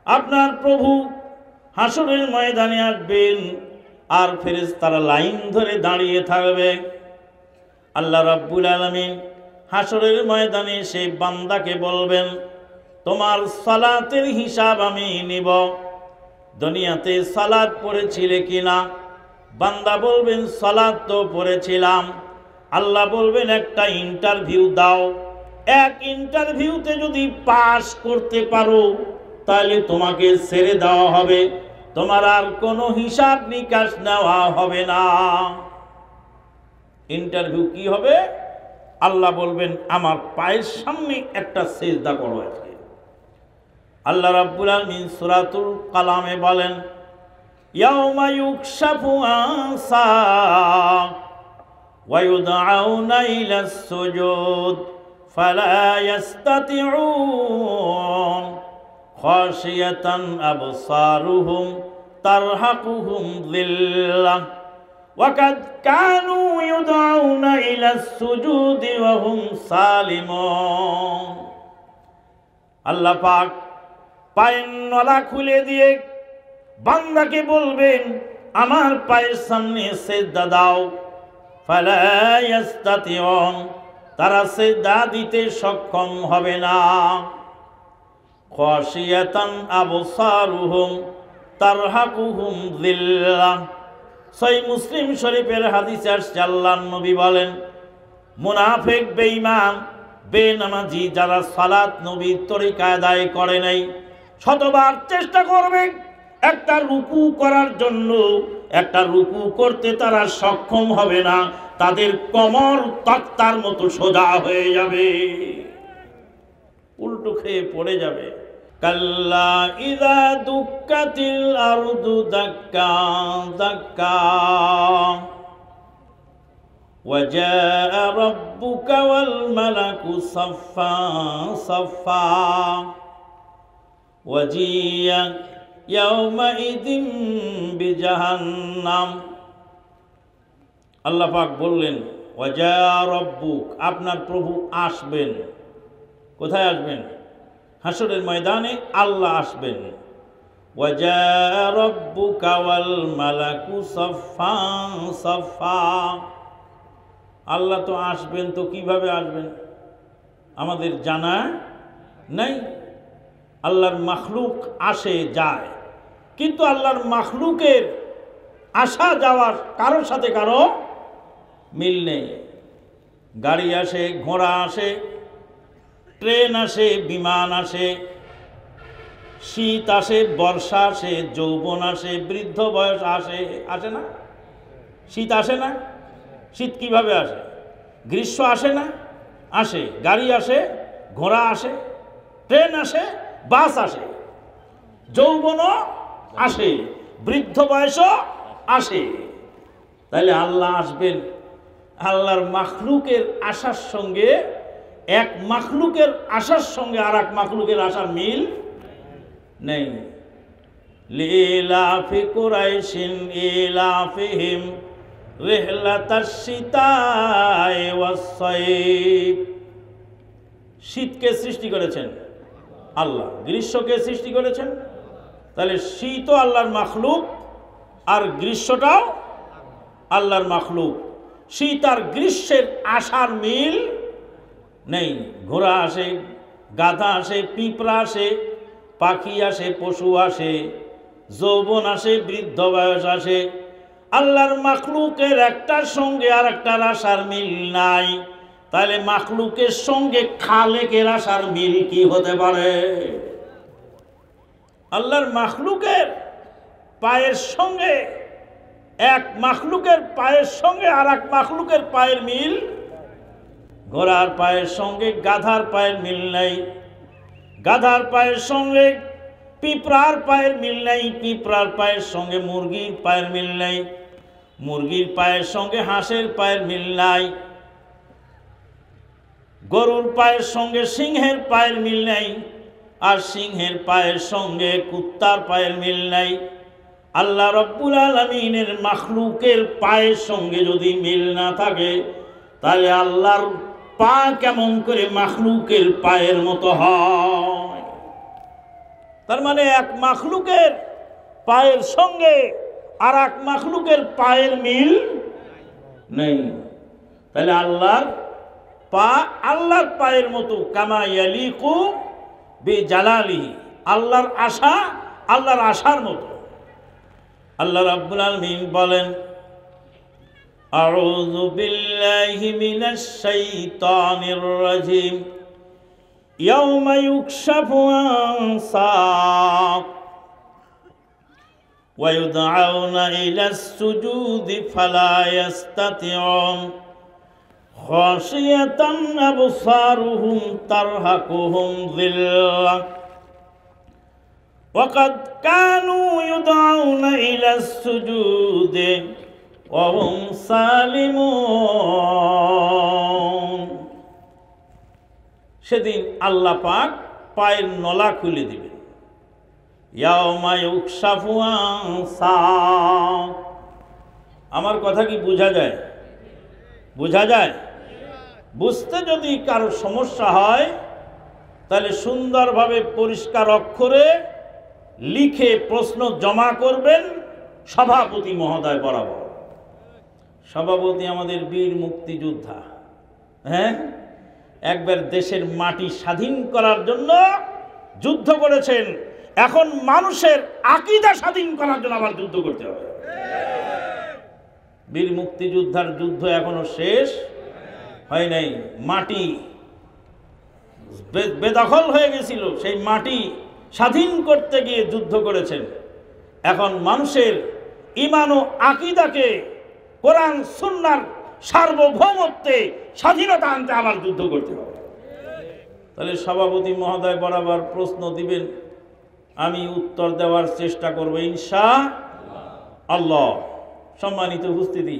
আপনার প্রভু হাসরের ময়দানে আসবেন, আর ফেরেশতারা লাইন ধরে দাঁড়িয়ে থাকবে। আল্লাহ রাব্বুল আলামিন হাসরের ময়দানে সেই বান্দাকে বলবেন, তোমার সালাতের হিসাব আমি নিব। দুনিয়াতে সালাত পড়েছিলে কিনা? বান্দা বলবেন, সালাত তো পড়েছিলাম। আল্লাহ বলবেন, একটা ইন্টারভিউ দাও। এক ইন্টারভিউতে যদি পাস করতে পারো তাহলে তোমাকে ছেড়ে দেওয়া হবে, তোমার আর কোনো হিসাব নিকাশ নেওয়া হবে না। ইন্টারভিউ কি হবে? আল্লাহ বলবেন, আমার পায়ের সামনে একটা সিজদা করো আজকে। আল্লাহ রাব্বুল আলামিন সূরাতুল কালামে বলেন, ইয়াউমা ইউকশাফু আন সাক ওয়া ইউদআউনা ইলাস সুজুদ ফালা ইস্তাতিউন খাশিয়াতান আবসারুহুম তারহাকুহুম যিল্লাহ ওয়া কাদ কানু ইউদআউনা ইলাস সুজুদি ওয়া হুম সালিমুন। আল্লাহ পাক পায়ের নলা খুলে দিয়ে বান্দাকে বলবেন, আমার পায়ের সামনে সিজদা দাও। ফালা ইস্তাতিউন, তারা সিজদা দিতে সক্ষম হবে না। খাশিয়াতান আবসারুহুম তারহাকুহুম যিল্লাহ। সহিহ মুসলিম শরীফের হাদিসে আসছে, আল্লাহর নবী বলেন, মুনাফিক, বেঈমান, বেনামাজি যারা সালাত নবীর তরিকায় আদায় করে নাই, শতবার চেষ্টা করবে একটা রুকু করার জন্য, একটা রুকু করতে তারা সক্ষম হবে না। তাদের কোমর তক্তার মতো সোজা হয়ে যাবে, উল্টো খেয়ে পড়ে যাবে। কাল্লা ইযা দুক্কাতিল আরদু দাক্কা দাক্কা ওয়া জাআ রাব্বুকা ওয়াল মালাকু সাফফা সাফফা ওয়া জিয়া ইয়াউমাইযিন বিজাহান্নাম। আল্লাহ পাক বললেন, ওয়া জাআ রাব্বুক, আপনার প্রভু আসবেন। কোথায় আসবেন? হাসরের ময়দানে আল্লাহ আসবেন। ওয়া জাআ রাব্বুকা ওয়াল মালাকু সাফফা সাফফা। আল্লাহ তো আসবেন, তো কিভাবে আসবেন আমাদের জানা নাই। আল্লাহর মাখলুক আসে যায়, কিন্তু আল্লাহর মাখলুকের আসা যাওয়ার কারোর সাথে কারো মিল নেই। গাড়ি আসে, ঘোড়া আসে, ট্রেন আসে, বিমান আসে, শীত আসে, বর্ষা আসে, যৌবন আসে, বৃদ্ধ বয়স আসে, আসে না? শীত আসে না? শীত কিভাবে আসে? গ্রীষ্ম আসে না? আসে। গাড়ি আসে, ঘোড়া আসে, ট্রেন আসে, বাস আসে, যৌবনও আসে, বৃদ্ধ বয়সও আসে। তাহলে আল্লাহ আসবেন। আল্লাহর মাখলুকের আসার সঙ্গে, এক মাখলুকের আসার সঙ্গে আর এক মাখলুকের আসার মিল নেই। লিলাফি কুরাইশিন ইলাফিহিম রিহলাতাশ শিতাই ওয়াস সাইফ। শীতকে সৃষ্টি করেছেন আল্লাহ, গ্রীষ্মকে সৃষ্টি করেছেন। তাহলে শীতও আল্লাহর মাখলুক, আর গ্রীষ্মটাও আল্লাহর মাখলুক। শীত আর গ্রীষ্মের আসার মিল নেই। ঘোড়া আসে, গাধা আসে, পিঁপড়া আসে, পাখি আসে, পশু আসে, যৌবন আসে, বৃদ্ধ বয়স আসে। আল্লাহর মাখলুকের একটার সঙ্গে আর একটার আসার মিল নাই। তাহলে মাখলুকের সঙ্গে খালেকের আসার মিল কি হতে পারে? আল্লাহর মাখলুকের পায়ের সঙ্গে, এক মাখলুকের পায়ের সঙ্গে আর এক মাখলুকের পায়ের মিল। ঘোড়ার পায়ের সঙ্গে গাধার পায়ের মিল নাই, গাধার পায়ের সঙ্গে পিঁপড়ার পায়ের মিল নাই, পিঁপড়ার পায়ের সঙ্গে মুরগির পায়ের মিল নাই, মুরগির পায়ের সঙ্গে হাঁসের পায়ের মিল নাই, গরুর পায়ের সঙ্গে সিংহের পায়ের মিল নাই, আর সিংহের পায়ের সঙ্গে কুত্তার পায়ের মিল নাই। আল্লাহ রব্বুল আলামিনের মাখলুকের পায়ের সঙ্গে যদি মিল না থাকে, তাহলে আল্লাহর পা কেমন করে মাখলুকের পায়ের মতো হয়? তার মানে এক মাখলুকের পায়ের সঙ্গে আর এক মাখলুকের পায়ের মিল নেই। তাহলে আল্লাহর পা আল্লাহর পায়ের মতো, কামা ইয়ালিকু বিজালালিহি, আল্লাহর আশা আল্লাহর আশার মতো। আল্লাহ রাব্বুল আলামিন বলেন, আউযু বিল্লাহি মিনাশ শাইতানির রাজিম, ইয়াওমা ইউকশাফু আন সাক ওয়া ইউদআউনা ইলাস সুজুদি ফালা ইস্তাতিউন খাশিয়াতান আবসারুহুম তারহাকুহুম যিল্লাহ ওয়া কাদ কানু ইউদআউনা ইলাস সুজুদি ওয়া হুম সালিমুন। সেদিন আল্লাহ পাক পায়ের নলা খুলে দিবেন। ইয়াওমা ইউকশাফু আন সাক। আমার কথা কি বোঝা যায়? বোঝা যায়? বুঝতে যদি কারো সমস্যা হয় তাহলে সুন্দরভাবে পরিষ্কার অক্ষরে লিখে প্রশ্ন জমা করবেন সভাপতি মহোদয় বরাবর। সভাপতি আমাদের বীর মুক্তিযোদ্ধা, হ্যাঁ, একবার দেশের মাটি স্বাধীন করার জন্য যুদ্ধ করেছেন, এখন মানুষের আকীদা স্বাধীন করার জন্য আবার যুদ্ধ করতে হবে। বীর মুক্তিযোদ্ধার যুদ্ধ এখনো শেষ হয় নাই। মাটি বেদখল হয়ে গেছিল, সেই মাটি স্বাধীন করতে গিয়ে যুদ্ধ করেছেন। এখন মানুষের ঈমান ও আকীদাকে কোরআন সুন্নাহর সার্বভৌমত্বে স্বাধীনতা আনতে আবার যুদ্ধ করতে হবে। তাহলে সভাপতি মহোদয় বরাবর প্রশ্ন দিবেন, আমি উত্তর দেওয়ার চেষ্টা করব ইনশাআল্লাহ। সম্মানিত উপস্থিতি,